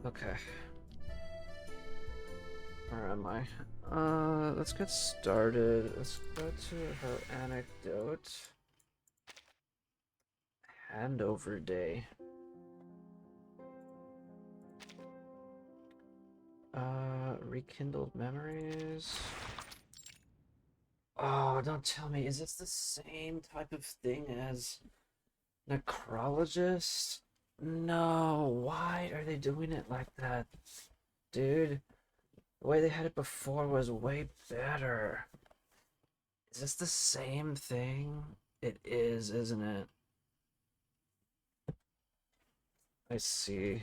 Okay. Where am I? Let's get started. Let's go to her anecdote. Handover day. Rekindled memories. Oh, don't tell me. Is this the same type of thing as necrologist? No, why are they doing it like that? Dude, the way they had it before was way better. Is this the same thing? It is, isn't it? I see.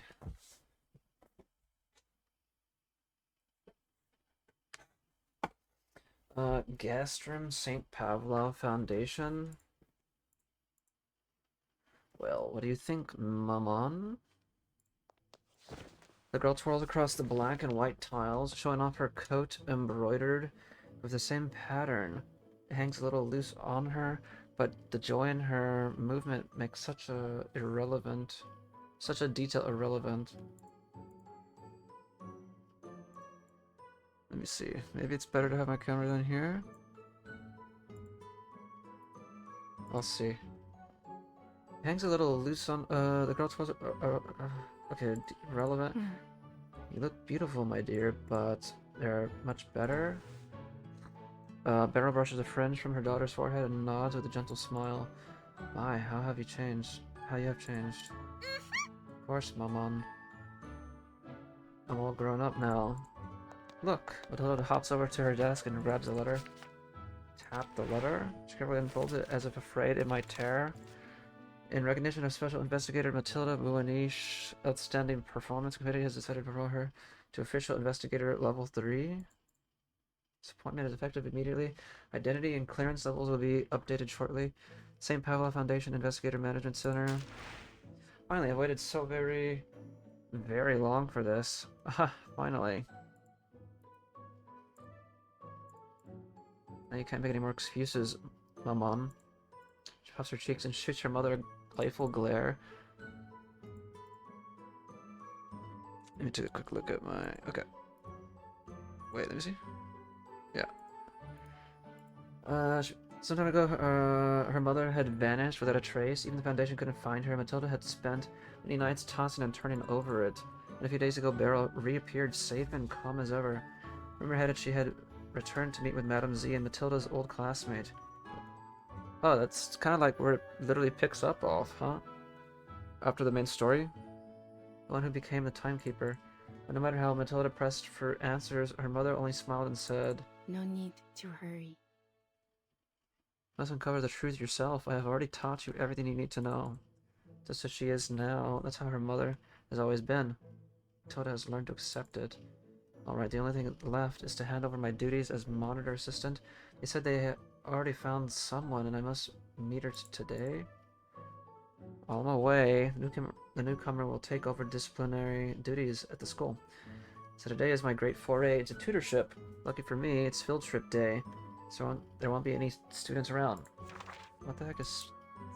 Gastrom St. Pavlov Foundation. Well, what do you think, Maman? The girl twirls across the black and white tiles, showing off her coat embroidered with the same pattern. It hangs a little loose on her, but the joy in her movement makes such a detail irrelevant. Let me see. Maybe it's better to have my camera down here. I'll see. It hangs a little loose on. The girl twirls. Okay, relevant. You look beautiful, my dear, but they're much better. Beryl brushes a fringe from her daughter's forehead and nods with a gentle smile. My, how have you changed? How you have changed. Of course, Maman. I'm all grown up now. Look, Matilda hops over to her desk and grabs a letter. Tap the letter. She carefully unfolds it as if afraid it might tear. In recognition of Special Investigator Matilda Buanish, outstanding performance committee has decided to promote her to Official Investigator Level 3. This appointment is effective immediately. Identity and clearance levels will be updated shortly. St. Pavlov Foundation Investigator Management Center. Finally, I waited so very, very long for this. Ah, finally. Now you can't make any more excuses, Maman. She puffs her cheeks and shoots her mother a playful glare. Let me take a quick look at my... Okay. Wait, let me see. Yeah. Some time ago, her mother had vanished without a trace. Even the Foundation couldn't find her. Matilda had spent many nights tossing and turning over it. And a few days ago, Beryl reappeared safe and calm as ever. Rumor had it she had returned to meet with Madame Z and Matilda's old classmate. Oh, that's kind of like where it literally picks up off, huh? After the main story? The one who became the timekeeper. But no matter how Matilda pressed for answers, her mother only smiled and said, No need to hurry. "Must uncover the truth yourself. I have already taught you everything you need to know." Just as she is now, that's how her mother has always been. Matilda has learned to accept it. Alright, the only thing left is to hand over my duties as monitor assistant. They said they already found someone and I must meet her today. On my way, the newcomer will take over disciplinary duties at the school. So today is my great foray into tutorship. Lucky for me, it's field trip day, so there won't be any students around. What the heck is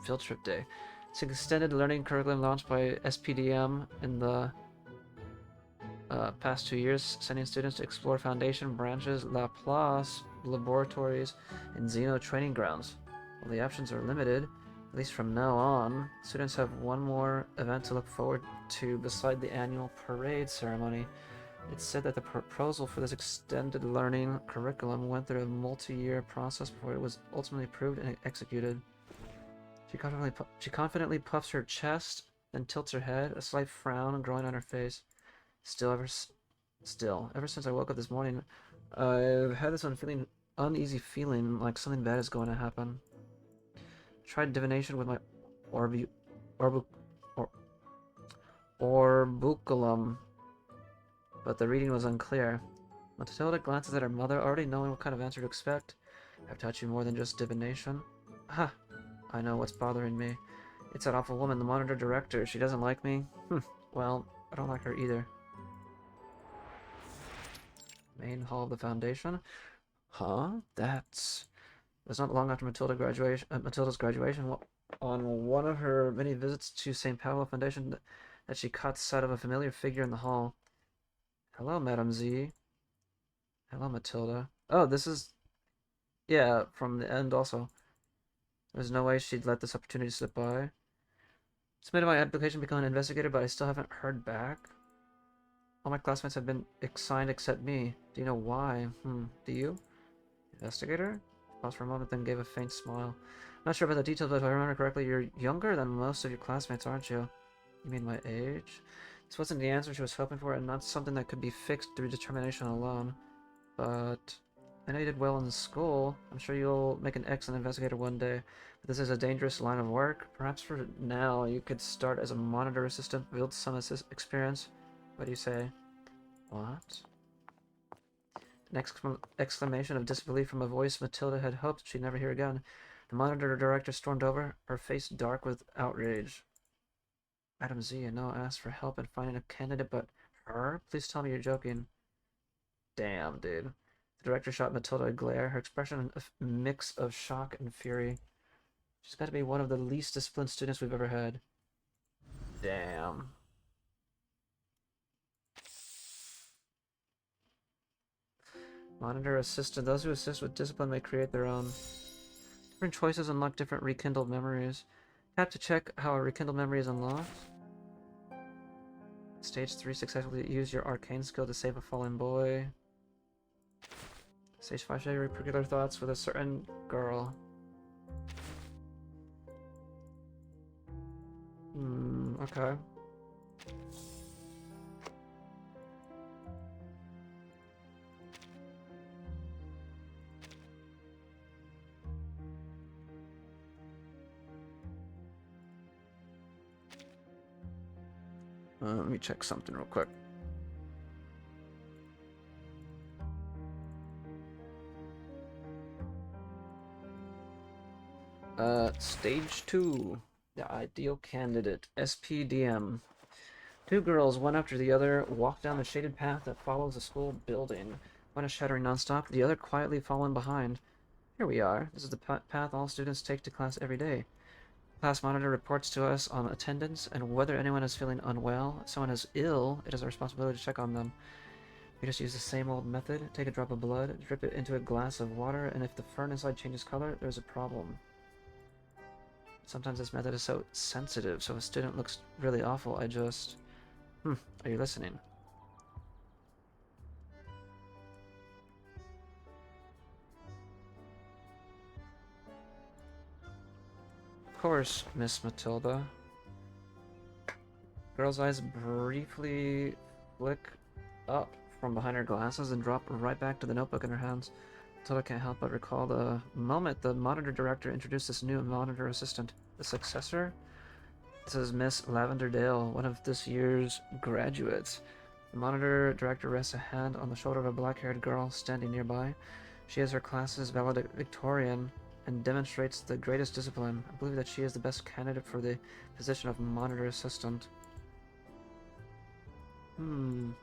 field trip day? It's an extended learning curriculum launched by SPDM in the past 2 years, sending students to explore Foundation branches, Laplace laboratories, and Xeno training grounds. While the options are limited, at least from now on, students have one more event to look forward to beside the annual parade ceremony. It's said that the proposal for this extended learning curriculum went through a multi-year process before it was ultimately approved and executed. She confidently puffs her chest, then tilts her head, a slight frown growing on her face. Ever since I woke up this morning, I've had this uneasy feeling like something bad is going to happen. I tried divination with my orbu, orbu, or, orbuculum, but the reading was unclear. Matilda glances at her mother, already knowing what kind of answer to expect. I've taught you more than just divination. Ha! I know what's bothering me. It's that awful woman, the monitor director. She doesn't like me. Well, I don't like her either. Main hall of the Foundation. Huh? That's not long after Matilda's graduation. On one of her many visits to St. Pavlo Foundation, that she caught sight of a familiar figure in the hall. Hello, Madame Z. Hello, Matilda. Oh, this is... Yeah, from the end also. There's no way she'd let this opportunity slip by. Submitted my application to become an investigator, but I still haven't heard back. All my classmates have been assigned except me. Do you know why? Do you? Investigator? Paused for a moment, then gave a faint smile. Not sure about the details, but if I remember correctly, you're younger than most of your classmates, aren't you? You mean my age? This wasn't the answer she was hoping for, and not something that could be fixed through determination alone. But I know you did well in school. I'm sure you'll make an excellent investigator one day. But this is a dangerous line of work. Perhaps for now, you could start as a monitor assistant, build some experience. What do you say? What? An exclamation of disbelief from a voice Matilda had hoped she'd never hear again. The monitor director stormed over, her face dark with outrage. Madam Z, I know I asked for help in finding a candidate, but her? Please tell me you're joking. Damn, dude. The director shot Matilda a glare, her expression a mix of shock and fury. She's got to be one of the least disciplined students we've ever had. Damn. Monitor assistant. Those who assist with discipline may create their own. Different choices unlock different rekindled memories. Tap to check how a rekindled memory is unlocked. Stage 3, successfully use your arcane skill to save a fallen boy. Stage 5, share your particular thoughts with a certain girl. Okay. Let me check something real quick. Stage 2. The ideal candidate. SPDM. Two girls, one after the other, walk down the shaded path that follows the school building. One is shattering nonstop, the other quietly following behind. Here we are. This is the path all students take to class every day. Class monitor reports to us on attendance and whether anyone is feeling unwell. If someone is ill, it is our responsibility to check on them. We just use the same old method. Take a drop of blood, drip it into a glass of water, and if the fern inside changes color, there's a problem. Sometimes this method is so sensitive, so if a student looks really awful, I just... Are you listening? Of course, Miss Matilda. Girl's eyes briefly flick up from behind her glasses and drop right back to the notebook in her hands. Matilda can't help but recall the moment the monitor director introduced this new monitor assistant. The successor? This is Miss Lavender Dale, one of this year's graduates. The monitor director rests a hand on the shoulder of a black-haired girl standing nearby. She is her class's valedictorian and demonstrates the greatest discipline. I believe that she is the best candidate for the position of monitor assistant. The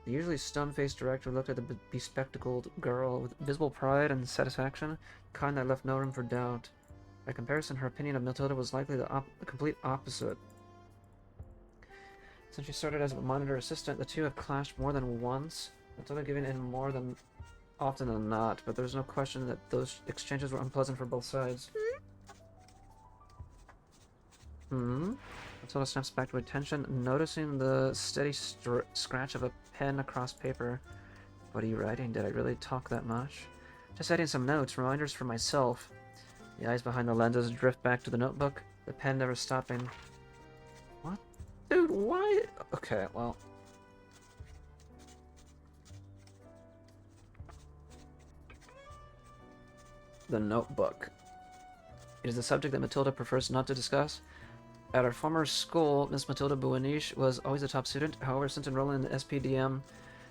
usually stone-faced director looked at the bespectacled girl with visible pride and satisfaction, kind that left no room for doubt. By comparison, her opinion of Matilda was likely the complete opposite. Since she started as a monitor assistant, the two have clashed more than once, Matilda giving in more than often than not, but there's no question that those exchanges were unpleasant for both sides. Matilda snaps back to attention, noticing the steady scratch of a pen across paper. What are you writing? Did I really talk that much? Just adding some notes, reminders for myself. The eyes behind the lenses drift back to the notebook, the pen never stopping. What? Dude, why? Okay, well... The notebook. It is a subject that Matilda prefers not to discuss. At our former school, Miss Matilda Buaniche was always a top student. However, since enrolling in the SPDM,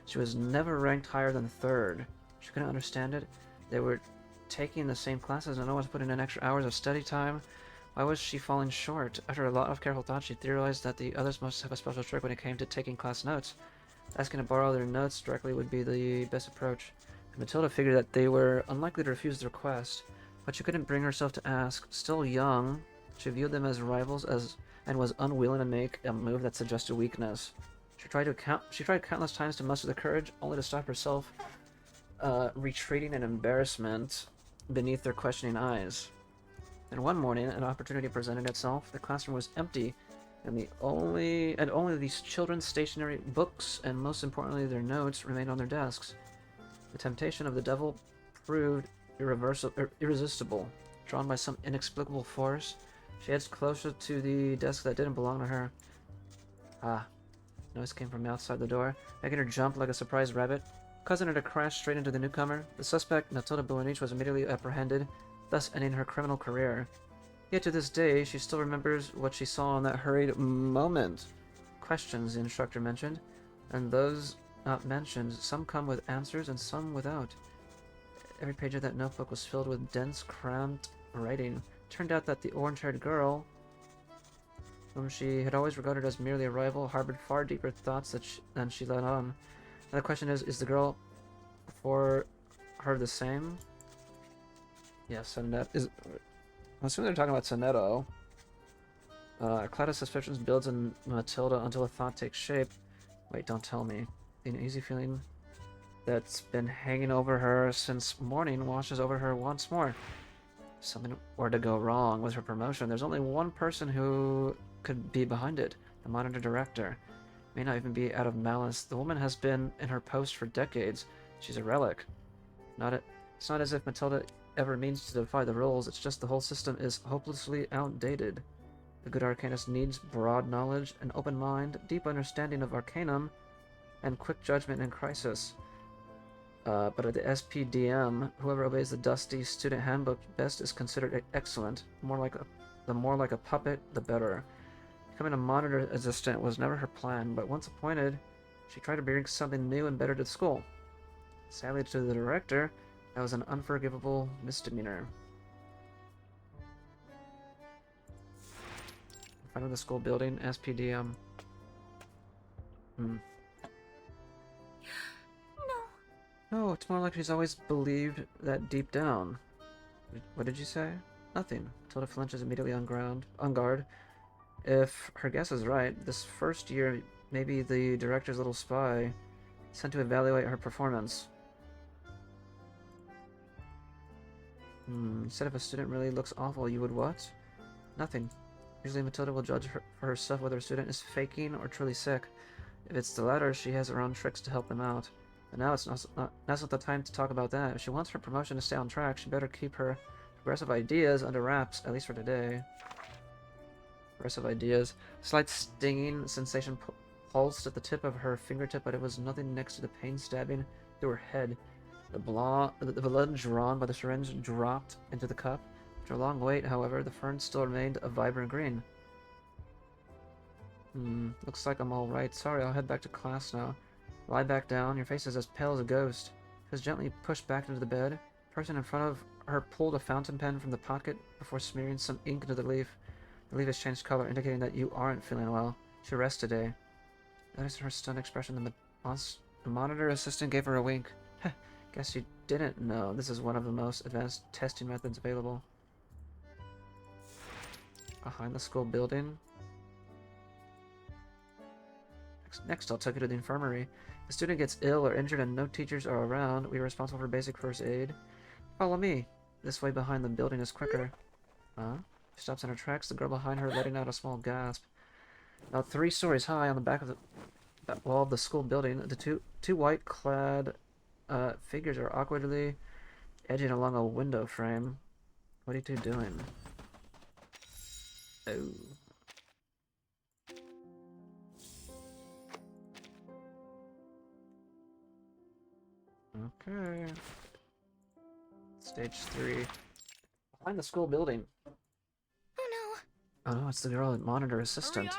she was never ranked higher than third. She couldn't understand it. They were taking the same classes and no one was putting in extra hours of study time. Why was she falling short? After a lot of careful thought, she theorized that the others must have a special trick when it came to taking class notes. Asking to borrow their notes directly would be the best approach. Matilda figured that they were unlikely to refuse the request, but she couldn't bring herself to ask. Still young, she viewed them as rivals, as and was unwilling to make a move that suggested weakness. She tried countless times to muster the courage, only to stop herself, retreating in embarrassment beneath their questioning eyes. And one morning, an opportunity presented itself. The classroom was empty, and only these children's stationery, books, and most importantly, their notes remained on their desks. The temptation of the devil proved irresistible. Drawn by some inexplicable force, she edged closer to the desk that didn't belong to her. Ah, noise came from outside the door, making her jump like a surprised rabbit. Causing her to crash straight into the newcomer, the suspect, Matilda Buenich, was immediately apprehended, thus ending her criminal career. Yet to this day, she still remembers what she saw in that hurried moment. Questions, the instructor mentioned, and those not mentioned, some come with answers and some without. Every page of that notebook was filled with dense, cramped writing. Turned out that the orange-haired girl, whom she had always regarded as merely a rival, harbored far deeper thoughts than she let on. And the question is the girl for her the same? Yes, and that is... I'm assuming they're talking about Sonetto. A cloud of suspicions builds in Matilda until a thought takes shape. Wait, don't tell me. The uneasy feeling that's been hanging over her since morning washes over her once more. If something were to go wrong with her promotion, there's only one person who could be behind it. The monitor director. May not even be out of malice. The woman has been in her post for decades. She's a relic. It's not as if Matilda ever means to defy the rules, it's just the whole system is hopelessly outdated. The good arcanist needs broad knowledge, an open mind, deep understanding of arcanum, and quick judgment in crisis. But at the SPDM, whoever obeys the dusty student handbook best is considered excellent. The more like a puppet, the better. Becoming a monitor assistant was never her plan, but once appointed, she tried to bring something new and better to the school. Sadly to the director, that was an unforgivable misdemeanor. In front of the school building, SPDM. No, it's more like she's always believed that deep down. What did you say? Nothing. Tilda flinches immediately on guard. If her guess is right, this first year, maybe the director's little spy sent to evaluate her performance. You said if a student really looks awful, you would what? Nothing. Usually Matilda will judge for herself whether a student is faking or truly sick. If it's the latter, she has her own tricks to help them out. But now now's not the time to talk about that. If she wants her promotion to stay on track, she better keep her progressive ideas under wraps, at least for today. Progressive ideas. Slight stinging sensation pulsed at the tip of her fingertip, but it was nothing next to the pain stabbing through her head. The blood drawn by the syringe dropped into the cup. After a long wait, however, the fern still remained a vibrant green. Looks like I'm alright. Sorry, I'll head back to class now. Lie back down. Your face is as pale as a ghost. She was gently pushed back into the bed. The person in front of her pulled a fountain pen from the pocket before smearing some ink into the leaf. The leaf has changed color, indicating that you aren't feeling well. She rests today. Noticing her stunned expression, the monitor assistant gave her a wink. Guess you didn't know. This is one of the most advanced testing methods available. Behind the school building. Next, I'll take you to the infirmary. If a student gets ill or injured and no teachers are around, we are responsible for basic first aid. Follow me. This way behind the building is quicker. Huh? She stops in her tracks, the girl behind her letting out a small gasp. About 3 stories high on the back of the wall of the school building, the two white-clad figures are awkwardly edging along a window frame. What are you two doing? Oh. Okay. Stage 3. Behind the school building. Oh Oh no, it's the girl at monitor assistant.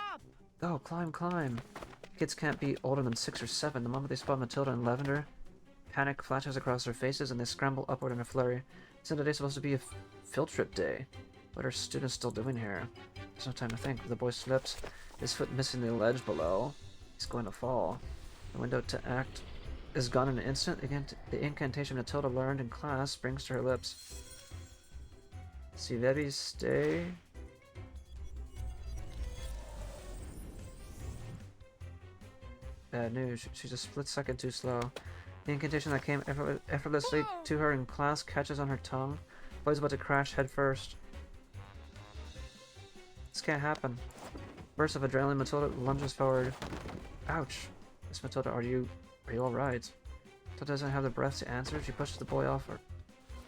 Go, climb. Kids can't be older than 6 or 7. The moment they spot Matilda and Lavender, panic flashes across their faces and they scramble upward in a flurry. Isn't today supposed to be a field trip day? What are students still doing here? There's no time to think. The boy slips, his foot missing the ledge below. He's going to fall. The window to act is gone in an instant. Again, the incantation Matilda learned in class springs to her lips. Si vebi stay. Bad news. She's a split second too slow. The incantation that came effortlessly to her in class catches on her tongue. Boy's about to crash head first. This can't happen. Burst of adrenaline, Matilda lunges forward. Ouch. Miss Matilda, are you alright? Matilda doesn't have the breath to answer. She pushes the boy off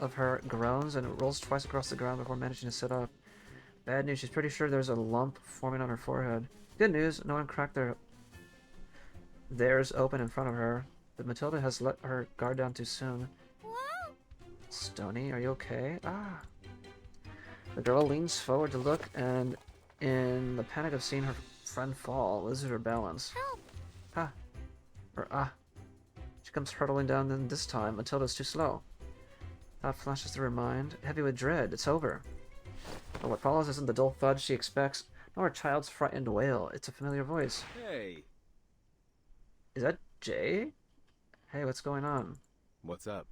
of her groans and rolls twice across the ground before managing to sit up. Bad news, she's pretty sure there's a lump forming on her forehead. Good news, no one cracked theirs open in front of her, but Matilda has let her guard down too soon. Stony, are you okay? Ah. The girl leans forward to look, and in the panic of seeing her friend fall, loses her balance. Help! Ah. Or ah. She comes hurtling down, and this time, Matilda's too slow. Thought flashes through her mind, heavy with dread. It's over. But what follows isn't the dull thud she expects, nor a child's frightened wail. It's a familiar voice. Hey. Is that Jay? Hey, what's going on? What's up?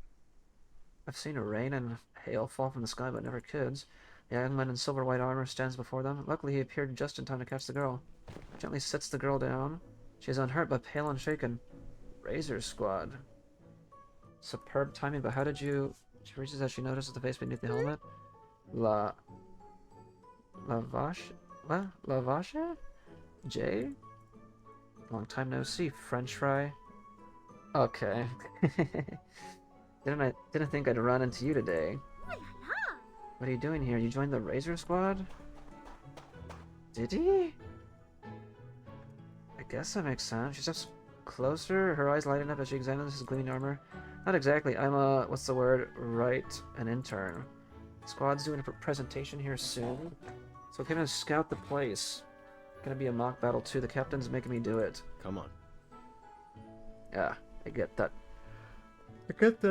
I've seen rain and hail fall from the sky, but never kids. The young man in silver white armor stands before them. Luckily, he appeared just in time to catch the girl. Gently sits the girl down. She is unhurt, but pale and shaken. Razor Squad. Superb timing, but how did you... She reaches as she notices the face beneath the helmet. Lavash? What? Lavasha? Jay? Long time no see. French fry? Okay. Didn't think I'd run into you today. What are you doing here? You joined the Razor Squad? Did he? I guess that makes sense. She steps closer, her eyes lighting up as she examines his gleaming armor. Not exactly. I'm what's the word? Right, an intern. The squad's doing a presentation here soon, so I came to scout the place. Gonna be a mock battle too. The captain's making me do it. Come on. Yeah, I get that. Excuse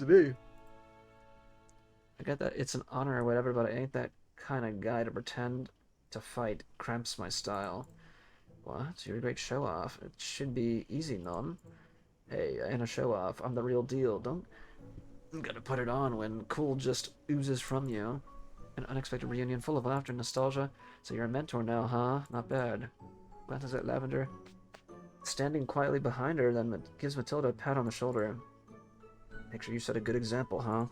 me. I get that it's an honor or whatever, but I ain't that kind of guy to pretend to fight. Cramps my style. What? You're a great show-off. It should be easy, none. Hey, I ain't a show-off. I'm the real deal. Don't gotta put it on when cool just oozes from you. An unexpected reunion full of laughter and nostalgia. So you're a mentor now, huh? Not bad. Glances at Lavender. Standing quietly behind her, then gives Matilda a pat on the shoulder. Make sure you set a good example, huh?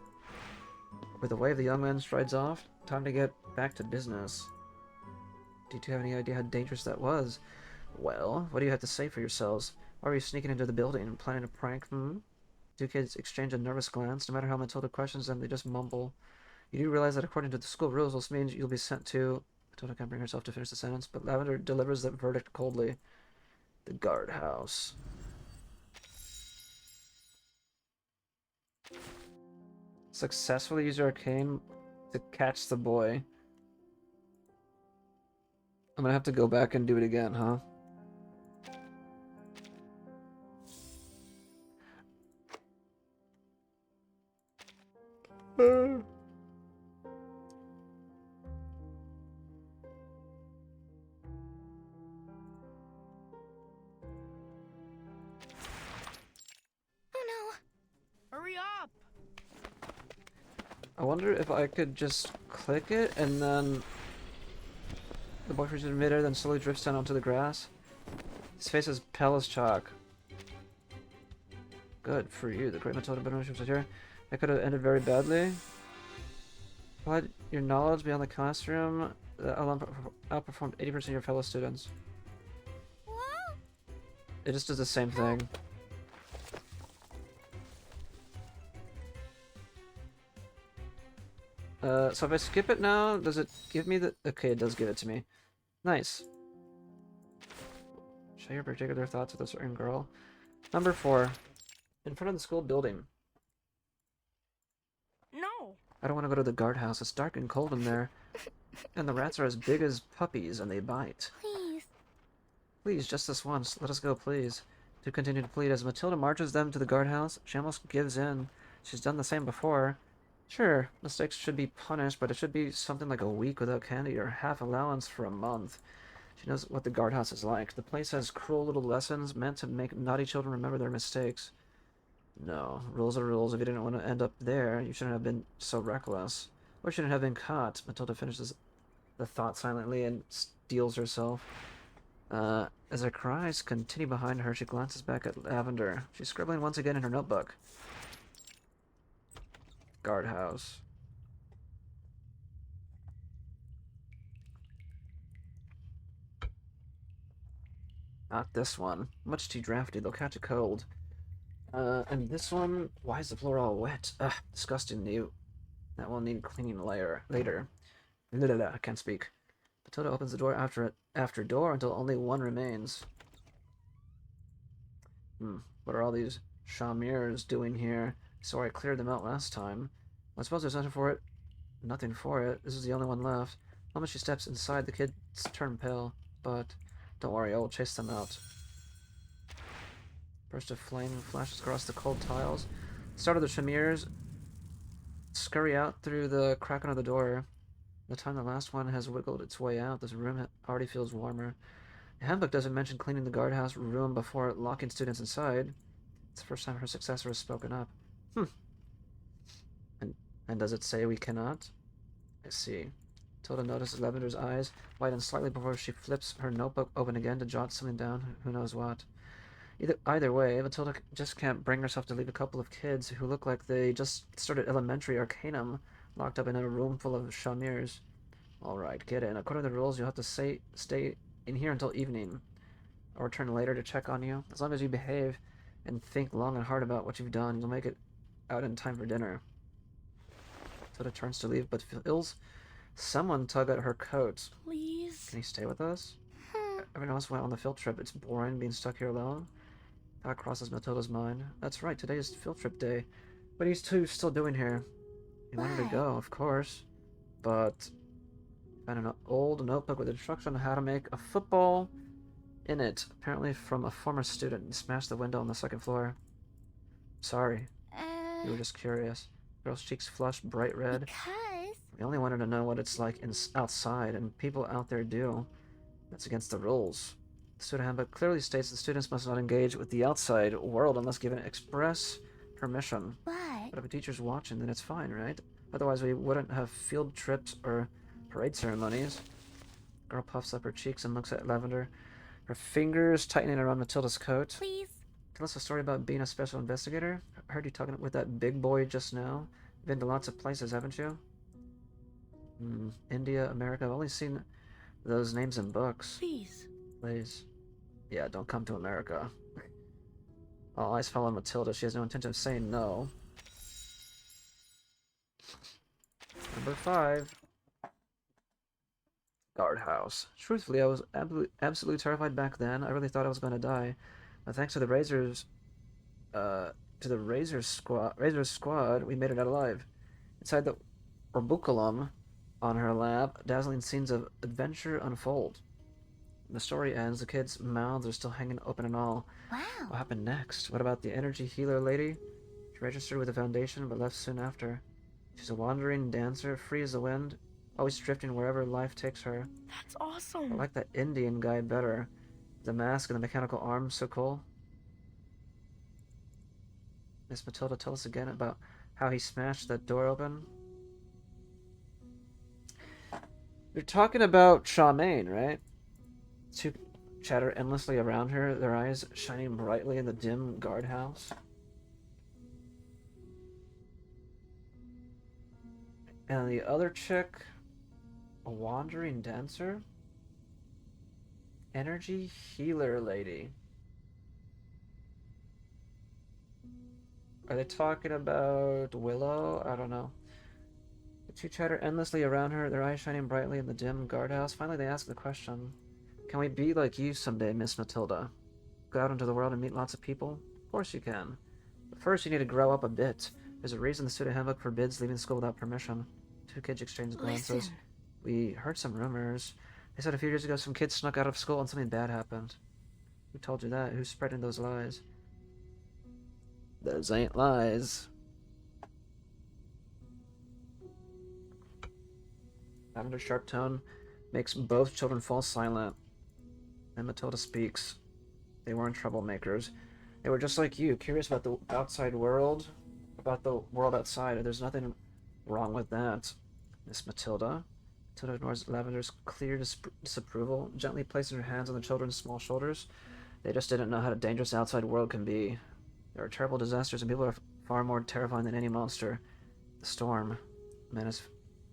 With a wave, the young man strides off. Time to get back to business. Do you two have any idea how dangerous that was? Well, what do you have to say for yourselves? Why were you sneaking into the building and planning a prank, Two kids exchange a nervous glance. No matter how Matilda questions them, they just mumble. You do realize that according to the school rules, this means you'll be sent to... Matilda can't bring herself to finish the sentence, but Lavender delivers that verdict coldly. The guardhouse. Successfully use your arcane to catch the boy. I'm gonna have to go back and do it again, huh? Oh no! Hurry up! I wonder if I could just click it and then the boy freezes in midair, then slowly drifts down onto the grass. His face is pale as chalk. Good for you. The great Matilda Benedict was here. That could have ended very badly. Applied your knowledge beyond the classroom. Outperformed 80% of your fellow students. What? It just does the same thing. So if I skip it now, does it give me the... Okay, it does give it to me. Nice. Share your particular thoughts with a certain girl. Number 4. In front of the school building. No! I don't want to go to the guardhouse. It's dark and cold in there. And the rats are as big as puppies and they bite. Please. Please, just this once. Let us go, please. To continue to plead. As Matilda marches them to the guardhouse, she almost gives in. She's done the same before. Sure, mistakes should be punished, but it should be something like a week without candy or half allowance for a month. She knows what the guardhouse is like. The place has cruel little lessons meant to make naughty children remember their mistakes. No, rules are rules. If you didn't want to end up there, you shouldn't have been so reckless. Or shouldn't have been caught. Matilda finishes the thought silently and steels herself. As her cries continue behind her, she glances back at Lavender. She's scribbling once again in her notebook. Guardhouse. Not this one. Much too drafty. They'll catch a cold. And this one, why is the floor all wet? Ugh, disgusting. That will need cleaning later. I can't speak. Matilda opens the door after door until only one remains. What are all these Shamirs doing here? Sorry, I cleared them out last time. I suppose there's nothing for it. Nothing for it. This is the only one left. The moment she steps inside, the kids turn pale. But don't worry, I will chase them out. Burst of flame flashes across the cold tiles. Start of the Shamirs scurry out through the crack under the door. By the time the last one has wiggled its way out, this room already feels warmer. The handbook doesn't mention cleaning the guardhouse room before locking students inside. It's the first time her successor has spoken up. And does it say we cannot? I see. Tilda notices Lavender's eyes widen slightly before she flips her notebook open again to jot something down, who knows what. Either way, Matilda just can't bring herself to leave a couple of kids who look like they just started elementary arcanum locked up in a room full of Shamirs. Alright, get in. According to the rules, you'll have to stay in here until evening. I'll return later to check on you. As long as you behave and think long and hard about what you've done, you'll make it out in time for dinner. Tilda turns to leave, but feels someone tug at her coat. Please. Can you stay with us? Everyone else went on the field trip. It's boring being stuck here alone. That crosses Matilda's mind. That's right, today is field trip day. What are you two still doing here? You wanted to go, of course. But found an old notebook with instructions on how to make a football in it. Apparently from a former student. And smashed the window on the second floor. Sorry. You were just curious. Girl's cheeks flush bright red. Because... We only wanted to know what it's like outside, and people out there do. That's against the rules. The student handbook clearly states that students must not engage with the outside world unless given express permission. But if a teacher's watching, then it's fine, right? Otherwise, we wouldn't have field trips or parade ceremonies. Girl puffs up her cheeks and looks at Lavender, her fingers tightening around Matilda's coat. Please. Tell us a story about being a special investigator. I heard you talking with that big boy just now. You've been to lots of places, haven't you? India, America. I've only seen those names in books. Please. Yeah, don't come to America. All eyes follow Matilda. She has no intention of saying no. Number 5. Guardhouse. Truthfully, I was absolutely terrified back then. I really thought I was going to die. But thanks to the Razor Squad, we made it out alive. Inside the orbiculum on her lap, dazzling scenes of adventure unfold. The story ends, the kids' mouths are still hanging open and all. Wow. What happened next? What about the energy healer lady? She registered with the Foundation, but left soon after. She's a wandering dancer, free as the wind, always drifting wherever life takes her. That's awesome. I like that Indian guy better. The mask and the mechanical arms, so cool. Miss Matilda, tell us again about how he smashed that door open. You're talking about Charmaine, right? Two chatter endlessly around her, their eyes shining brightly in the dim guardhouse. And the other chick, a wandering dancer? Energy healer lady. Are they talking about Willow? I don't know. The two chatter endlessly around her, their eyes shining brightly in the dim guardhouse. Finally, they ask the question. Can we be like you someday, Miss Matilda? Go out into the world and meet lots of people? Of course you can. But first, you need to grow up a bit. There's a reason the student handbook forbids leaving school without permission. Two kids exchange glances. Listen. We heard some rumors. They said a few years ago some kids snuck out of school and something bad happened. Who told you that? Who's spreading those lies? Those ain't lies. Lavender's sharp tone makes both children fall silent. And Matilda speaks. They weren't troublemakers. They were just like you, curious about the outside world, about the world outside. There's nothing wrong with that, Miss Matilda. Matilda ignores Lavender's clear disapproval, gently placing her hands on the children's small shoulders. They just didn't know how dangerous the outside world can be. There are terrible disasters, and people are far more terrifying than any monster. The storm, Manus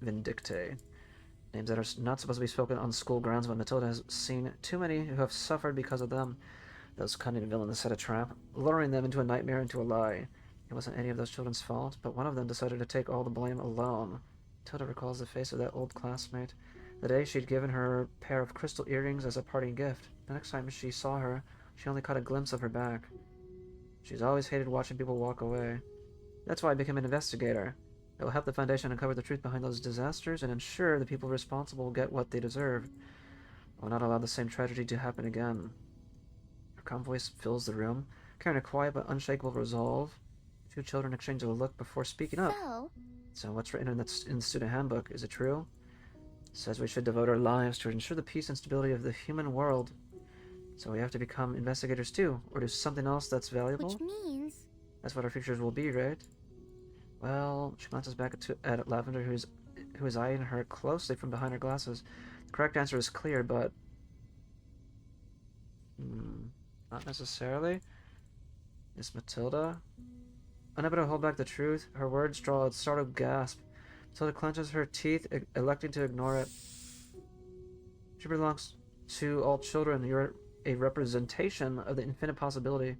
Vindictae. Names that are not supposed to be spoken on school grounds, but Matilda has seen too many who have suffered because of them. Those cunning villains set a trap, luring them into a nightmare, into a lie. It wasn't any of those children's fault, but one of them decided to take all the blame alone. Matilda recalls the face of that old classmate, the day she'd given her a pair of crystal earrings as a parting gift. The next time she saw her, she only caught a glimpse of her back. She's always hated watching people walk away. That's why I became an investigator. It will help the Foundation uncover the truth behind those disasters and ensure the people responsible get what they deserve. I will not allow the same tragedy to happen again. Her calm voice fills the room, carrying a quiet but unshakable resolve. The two children exchange a look before speaking up. So what's written in the student handbook? Is it true? It says we should devote our lives to ensure the peace and stability of the human world. So we have to become investigators too, or do something else that's valuable? Which means... That's what our futures will be, right? Well, she glances back at Lavender, who is eyeing her closely from behind her glasses. The correct answer is clear, but... not necessarily. Miss Matilda? Unable to hold back the truth, her words draw a startled gasp. Matilda clenches her teeth, electing to ignore it. She belongs to all children. You're a representation of the infinite possibility.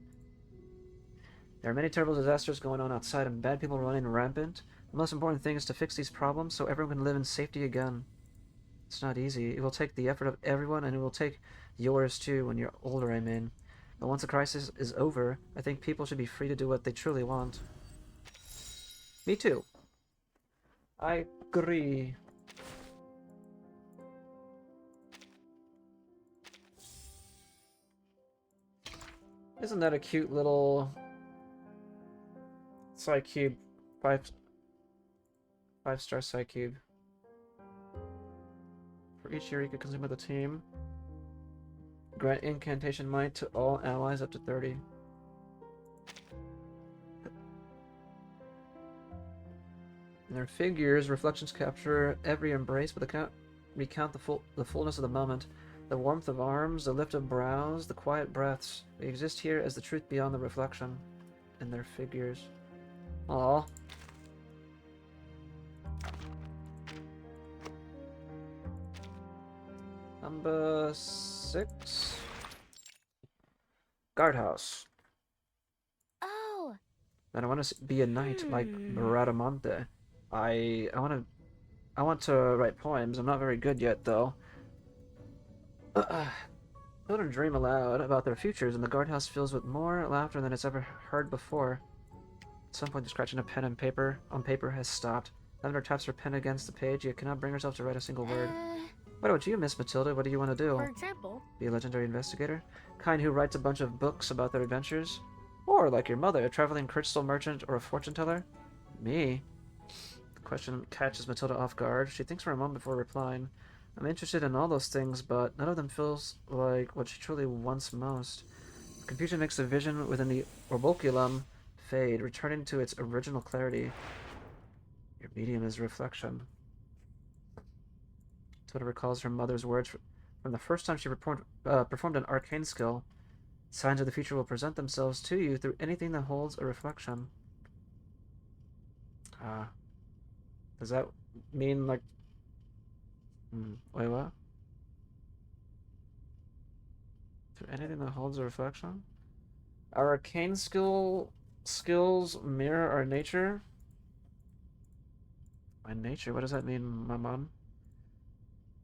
There are many terrible disasters going on outside and bad people running rampant. The most important thing is to fix these problems so everyone can live in safety again. It's not easy. It will take the effort of everyone, and it will take yours too when you're older, I mean. But once the crisis is over, I think people should be free to do what they truly want. Me too. I agree. Isn't that a cute little Psycube? Five-star Psycube. For each year you can consume with the team. Grant incantation might to all allies up to 30. In their figures, reflections capture every embrace, but they can't recount the fullness of the moment. The warmth of arms, the lift of brows, the quiet breaths. They exist here as the truth beyond the reflection. In their figures. Aww. Number 6. Guardhouse. Oh. And I want to be a knight like Bradamante. I want to write poems. I'm not very good yet, though. Children dream aloud about their futures, and the guardhouse fills with more laughter than it's ever heard before. At some point, the scratching of pen and paper on paper has stopped. Lavender taps her pen against the page, yet cannot bring herself to write a single word. What about you, Miss Matilda? What do you want to do? For example? Be a legendary investigator? Kind who writes a bunch of books about their adventures? Or, like your mother, a traveling crystal merchant or a fortune teller? Me? The question catches Matilda off guard. She thinks for a moment before replying. I'm interested in all those things, but none of them feels like what she truly wants most. Confusion makes the vision within the orboculum fade, returning to its original clarity. Your medium is reflection. Matilda recalls her mother's words from the first time she performed an arcane skill. Signs of the future will present themselves to you through anything that holds a reflection. Does that mean, like... wait, what? Through anything that holds a reflection? Our arcane skills mirror our nature? My nature? What does that mean, my mom?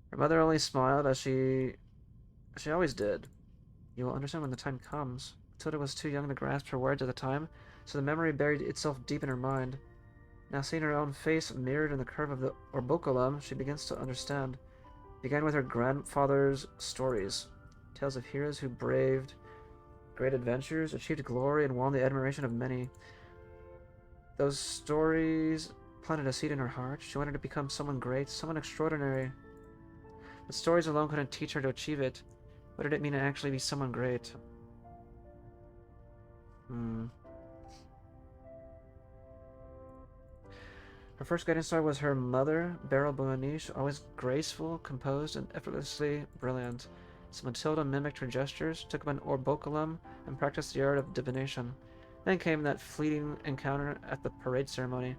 Her mother only smiled as she always did. You will understand when the time comes. Matilda was too young to grasp her words at the time, so the memory buried itself deep in her mind. Now seeing her own face mirrored in the curve of the orboculum, she begins to understand. It began with her grandfather's stories. Tales of heroes who braved great adventures, achieved glory, and won the admiration of many. Those stories planted a seed in her heart. She wanted to become someone great, someone extraordinary. But stories alone couldn't teach her to achieve it. What did it mean to actually be someone great? Her first guiding star was her mother, Beryl Buoniche, always graceful, composed, and effortlessly brilliant. So Matilda mimicked her gestures, took up an orboculum, and practiced the art of divination. Then came that fleeting encounter at the parade ceremony.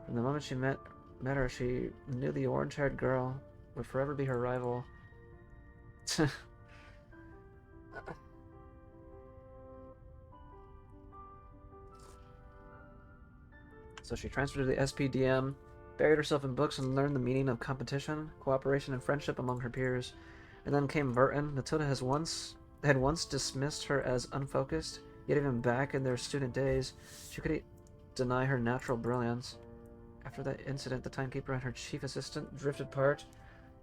From the moment she met her, she knew the orange-haired girl would forever be her rival. So she transferred to the SPDM, buried herself in books, and learned the meaning of competition, cooperation, and friendship among her peers. And then came Burton. Matilda had once dismissed her as unfocused, yet even back in their student days, she couldn't deny her natural brilliance. After that incident, the timekeeper and her chief assistant drifted apart,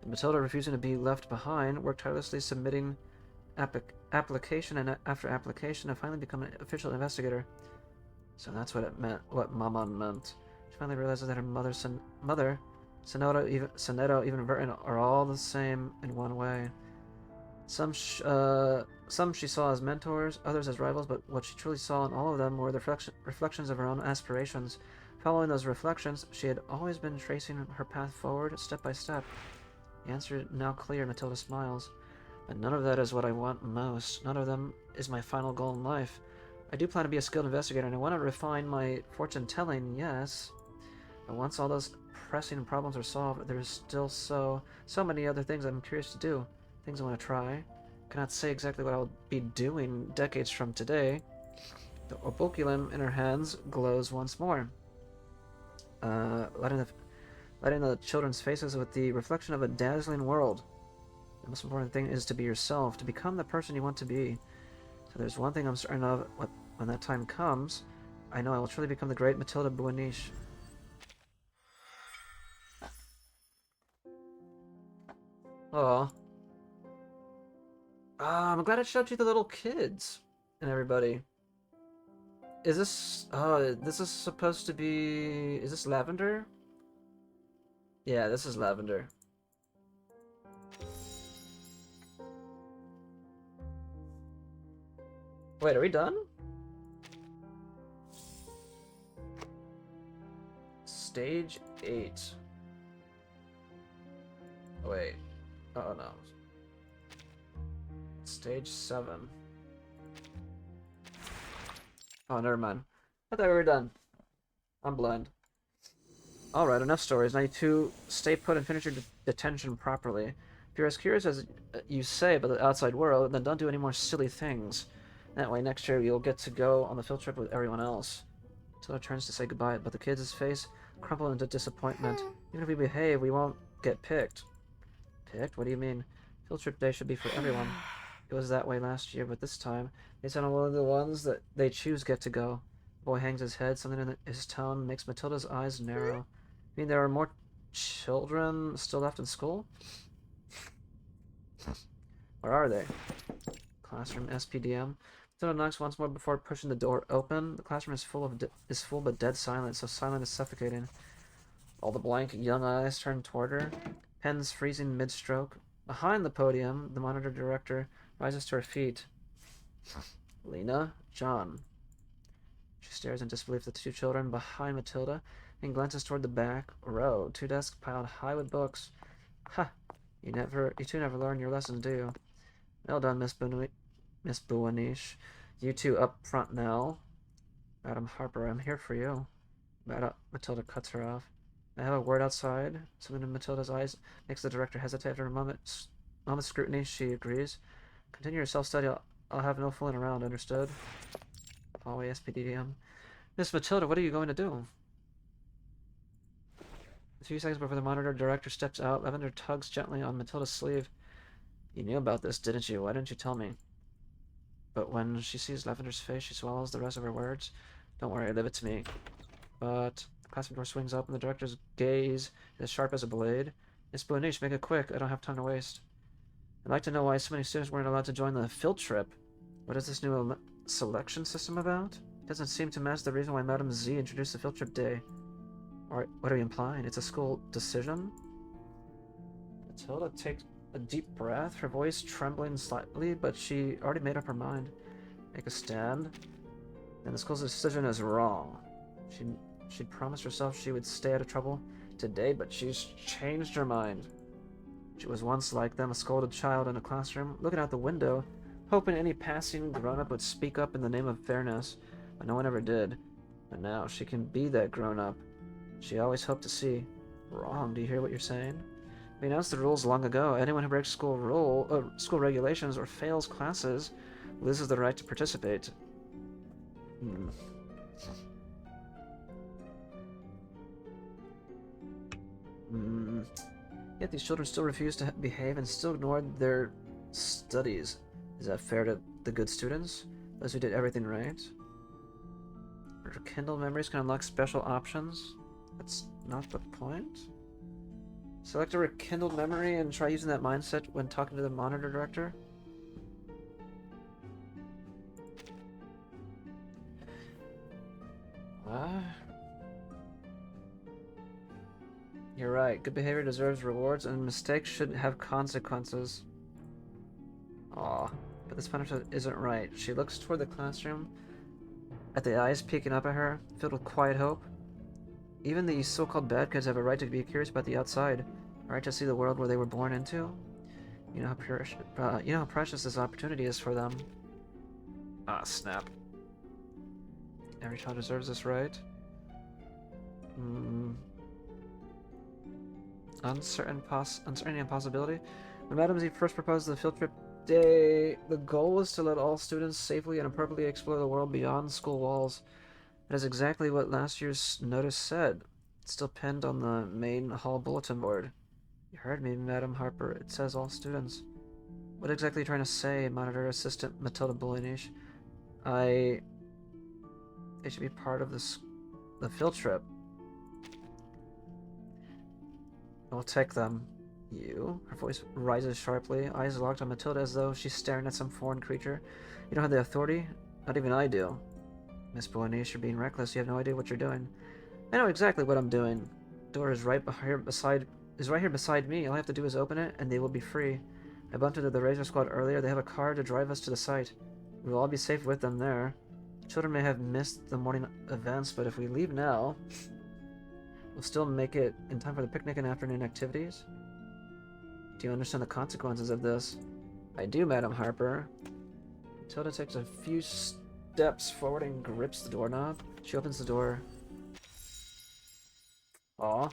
and Matilda, refusing to be left behind, worked tirelessly submitting application and after application to finally become an official investigator. So that's what it meant, what Mama meant. She finally realizes that her mother, Soneto, even Burton are all the same in one way. Some she saw as mentors, others as rivals, but what she truly saw in all of them were the reflections of her own aspirations. Following those reflections, she had always been tracing her path forward, step by step. The answer now clear, Matilda smiles. But none of that is what I want most. None of them is my final goal in life. I do plan to be a skilled investigator, and I want to refine my fortune-telling, yes. But once all those pressing problems are solved, there's still so many other things I'm curious to do. Things I want to try. I cannot say exactly what I'll be doing decades from today. The orboculum in her hands glows once more, lighting the children's faces with the reflection of a dazzling world. The most important thing is to be yourself, to become the person you want to be. So there's one thing I'm certain of, when that time comes, I know I will truly become the great Matilda Buoniche. Aw. I'm glad it showed you the little kids and everybody. Is this, this is supposed to be, is this Lavender? Yeah, this is Lavender. Wait, are we done? Stage 8. Oh, wait. Oh, no. Stage 7. Oh, never mind. I thought we were done. I'm blind. Alright, enough stories. Now you two stay put and finish your detention properly. If you're as curious as you say about the outside world, then don't do any more silly things. That way, next year you'll get to go on the field trip with everyone else. Tiller turns to say goodbye, but the kids' face crumpled into disappointment. Even if we behave, we won't get picked. Picked? What do you mean? Field trip day should be for everyone. It was that way last year, but this time, they said only the ones that they choose get to go. The boy hangs his head. Something in his tone makes Matilda's eyes narrow. You mean there are more children still left in school? Where are they? Classroom SPDM. Matilda knocks once more before pushing the door open. The classroom is full but dead silent, so silent is suffocating. All the blank young eyes turn toward her, pens freezing mid-stroke. Behind the podium, the monitor director rises to her feet. Lena, John. She stares in disbelief at the two children behind Matilda and glances toward the back row. 2 desks piled high with books. Ha! You two never learn your lessons, do you? Well done, Miss Buoniche. You two up front now. Madam Harper, I'm here for you. Matilda cuts her off. I have a word outside. Something in Matilda's eyes makes the director hesitate. After a moment's scrutiny, she agrees. Continue your self-study. I'll have no fooling around, understood? Hallway SPDM. Miss Matilda, what are you going to do? A few seconds before the monitor director steps out, Lavender tugs gently on Matilda's sleeve. You knew about this, didn't you? Why didn't you tell me? But when she sees Lavender's face, she swallows the rest of her words. Don't worry, leave it to me. But the classroom door swings open, the director's gaze is as sharp as a blade. Miss Buoniche, make it quick. I don't have time to waste. I'd like to know why so many students weren't allowed to join the field trip. What is this new selection system about? It doesn't seem to match the reason why Madame Z introduced the field trip day. Or what are you implying? It's a school decision? Matilda takes a deep breath, her voice trembling slightly, but she already made up her mind. Make a stand. And the school's decision is wrong. She She'd promised herself she would stay out of trouble today, but she's changed her mind. She was once like them, a scolded child in a classroom, looking out the window, hoping any passing grown-up would speak up in the name of fairness, but no one ever did. But now she can be that grown-up she always hoped to see. Wrong, do you hear what you're saying? We announced the rules long ago. Anyone who breaks school regulations or fails classes loses the right to participate. Hmm. Yet these children still refuse to behave and still ignored their studies. Is that fair to the good students? Those who did everything right? Rekindle memories can unlock special options? That's not the point? Select a rekindled memory and try using that mindset when talking to the monitor director? You're right. Good behavior deserves rewards, and mistakes should have consequences. Aw, but this punishment isn't right. She looks toward the classroom, at the eyes peeking up at her, filled with quiet hope. Even the so-called bad kids have a right to be curious about the outside, a right to see the world where they were born into. You know how precious this opportunity is for them. Ah, snap. Every child deserves this right. Uncertainty and possibility. When Madam Z first proposed the field trip day, the goal was to let all students safely and appropriately explore the world beyond school walls. That is exactly what last year's notice said. It's still pinned on the main hall bulletin board. You heard me, Madam Harper. It says all students. What exactly are you trying to say, Monitor Assistant Matilda Bulinish? They should be part of the field trip. I'll take them. You? Her voice rises sharply, eyes locked on Matilda as though she's staring at some foreign creature. You don't have the authority? Not even I do. Miss Bulinish, you're being reckless. You have no idea what you're doing. I know exactly what I'm doing. The door is right here beside me. All I have to do is open it, and they will be free. I bumped into the Razor Squad earlier. They have a car to drive us to the site. We will all be safe with them there. Children may have missed the morning events, but if we leave now, we'll still make it in time for the picnic and afternoon activities. Do you understand the consequences of this? I do, Madam Harper. Matilda takes a few steps forward and grips the doorknob. She opens the door. Aw.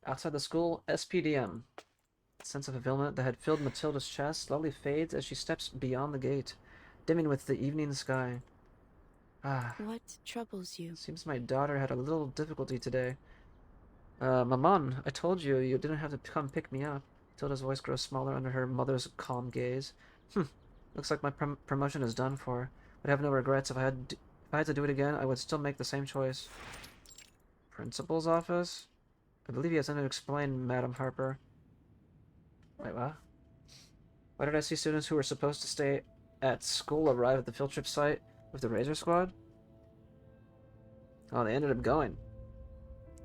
Outside the school, SPDM. The sense of fulfillment that had filled Matilda's chest slowly fades as she steps beyond the gate, dimming with the evening sky. Ah. What troubles you? Seems my daughter had a little difficulty today. Maman, I told you you didn't have to come pick me up. Matilda's voice grows smaller under her mother's calm gaze. Looks like my promotion is done for. I'd have no regrets. If I had to do it again, I would still make the same choice. Principal's office? I believe he has something to explain, Madam Harper. Wait, what? Why did I see students who were supposed to stay at school arrive at the field trip site with the Razor Squad? Oh, they ended up going.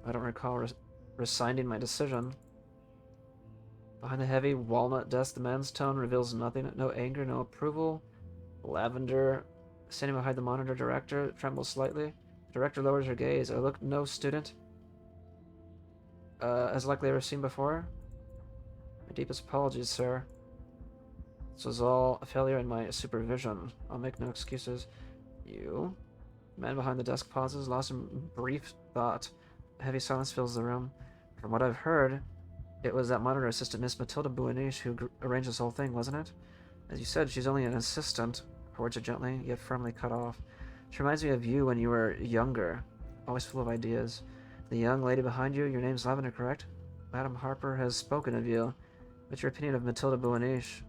I don't recall rescinding my decision. Behind the heavy walnut desk, the man's tone reveals nothing. No anger, no approval. Lavender, standing behind the monitor director, trembles slightly. The director lowers her gaze. I look no student as likely ever seen before. My deepest apologies, sir. This was all a failure in my supervision. I'll make no excuses. You? The man behind the desk pauses, lost in brief thought. A heavy silence fills the room. From what I've heard, it was that monitor assistant, Miss Matilda Bulinish, who arranged this whole thing, wasn't it? As you said, she's only an assistant. Her words are gently, yet firmly cut off. She reminds me of you when you were younger, always full of ideas. The young lady behind you, your name's Lavender, correct? Madam Harper has spoken of you. What's your opinion of Matilda Bulinish?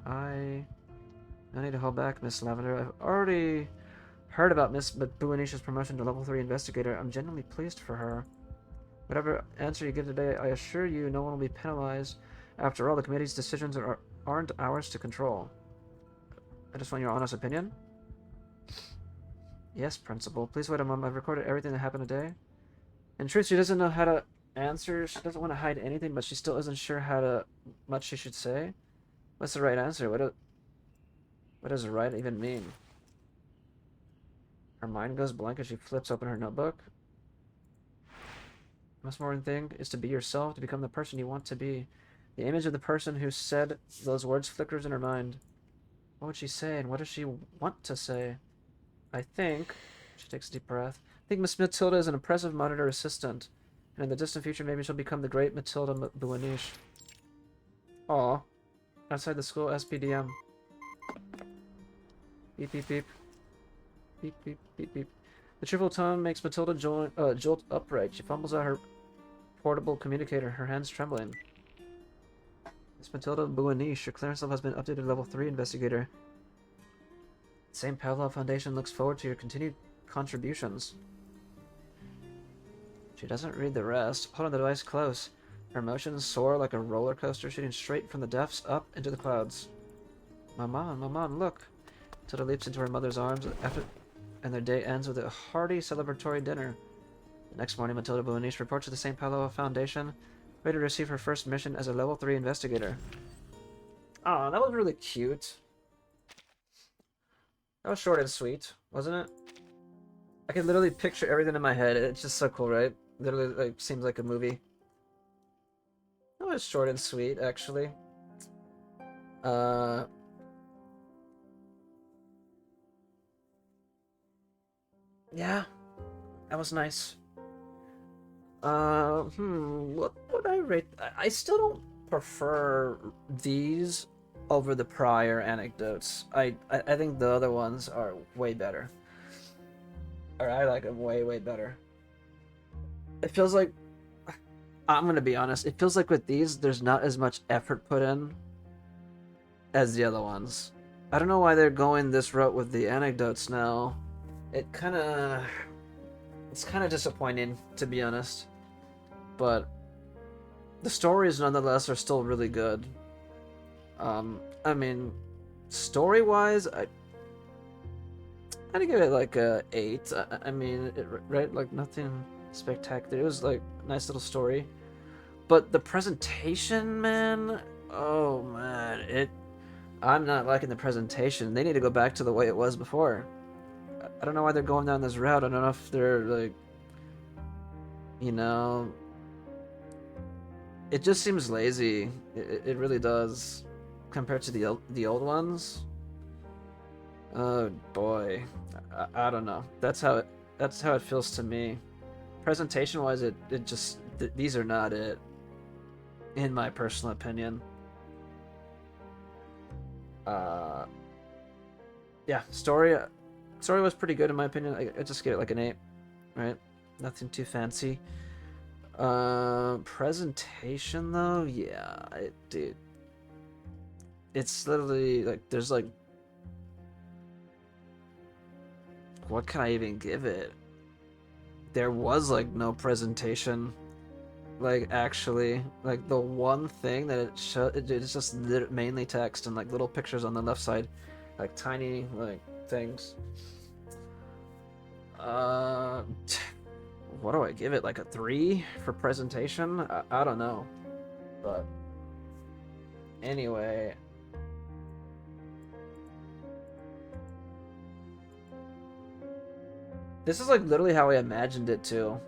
No need to hold back, Miss Lavender. I've already heard about Miss Buanish's promotion to level 3 investigator. I'm genuinely pleased for her. Whatever answer you give today, I assure you no one will be penalized. After all, the committee's decisions aren't ours to control. I just want your honest opinion. Yes, Principal. Please wait a moment. I've recorded everything that happened today. In truth, she doesn't know how to answer. She doesn't want to hide anything, but she still isn't sure much she should say. What's the right answer? What does right even mean? Her mind goes blank as she flips open her notebook. The most important thing is to be yourself, to become the person you want to be. The image of the person who said those words flickers in her mind. What would she say, and what does she want to say? I think... She takes a deep breath. I think Miss Matilda is an impressive monitor assistant. And in the distant future, maybe she'll become the great Matilda Buaniche. Aw. Outside the school, SPDM. Beep, beep, beep. Beep, beep, beep, beep. The cheerful tone makes Matilda jolt upright. She fumbles out her portable communicator, her hands trembling. Miss Matilda Buaniche, your clearance level has been updated to level 3 investigator. St. Pavlov Foundation looks forward to your continued contributions. She doesn't read the rest. Holding the device close. Her emotions soar like a roller coaster, shooting straight from the depths up into the clouds. Maman, look! Matilda leaps into her mother's arms, and their day ends with a hearty celebratory dinner. The next morning, Matilda Buaniche reports to the St. Pavlov Foundation, ready to receive her first mission as a level 3 investigator. Oh, that was really cute. That was short and sweet, wasn't it? I can literally picture everything in my head. It's just so cool, right? Literally, like, seems like a movie. That was short and sweet, actually. Yeah, that was nice. What would I rate? I still don't prefer these over the prior anecdotes. I think the other ones are way better. Or I like them way better. It feels like, I'm gonna be honest, it feels like with these, there's not as much effort put in as the other ones. I don't know why they're going this route with the anecdotes now. It's kind of disappointing, to be honest. But the stories, nonetheless, are still really good. I mean, story-wise, I'd give it like a 8. I mean, right? Like, nothing spectacular. It was like a nice little story. But the presentation, man, oh man, I'm not liking the presentation. They need to go back to the way it was before. I don't know why they're going down this route. I don't know if they're like, you know, it just seems lazy. It really does, compared to the old ones. Oh boy, I don't know. That's how it feels to me. Presentation wise, it just these are not it, in my personal opinion. Yeah, story was pretty good in my opinion. I just give it like an 8, right? Nothing too fancy. Presentation though, yeah, dude. It's literally like there's like, what can I even give it? There was like no presentation. Like actually, like the one thing that it showed, it's just mainly text and like little pictures on the left side, like tiny like things. What do I give it? Like a 3 for presentation? I don't know, but anyway. This is like literally how I imagined it too.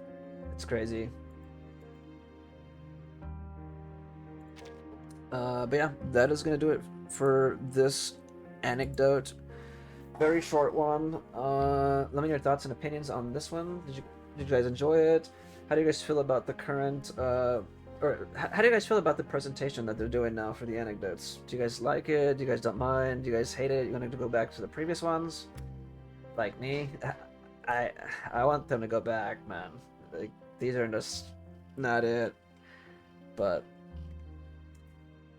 It's crazy. But yeah, that is gonna do it for this anecdote. Very short one. Let me know your thoughts and opinions on this one. Did you guys enjoy it? How do you guys feel about the current or how do you guys feel about the presentation that they're doing now for the anecdotes? Do you guys like it? Do you guys don't mind? Do you guys hate it? You want to go back to the previous ones? Like me, I want them to go back, man. Like, these are just not it. But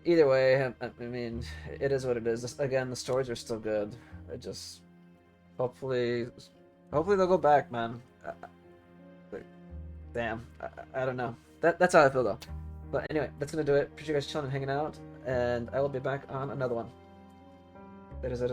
either way, I mean, it is what it is. Again, the stories are still good. I just hopefully they'll go back, man. Damn, I don't know. That's how I feel though. But anyway, that's gonna do it. Appreciate you guys chilling and hanging out, and I will be back on another one. That is it.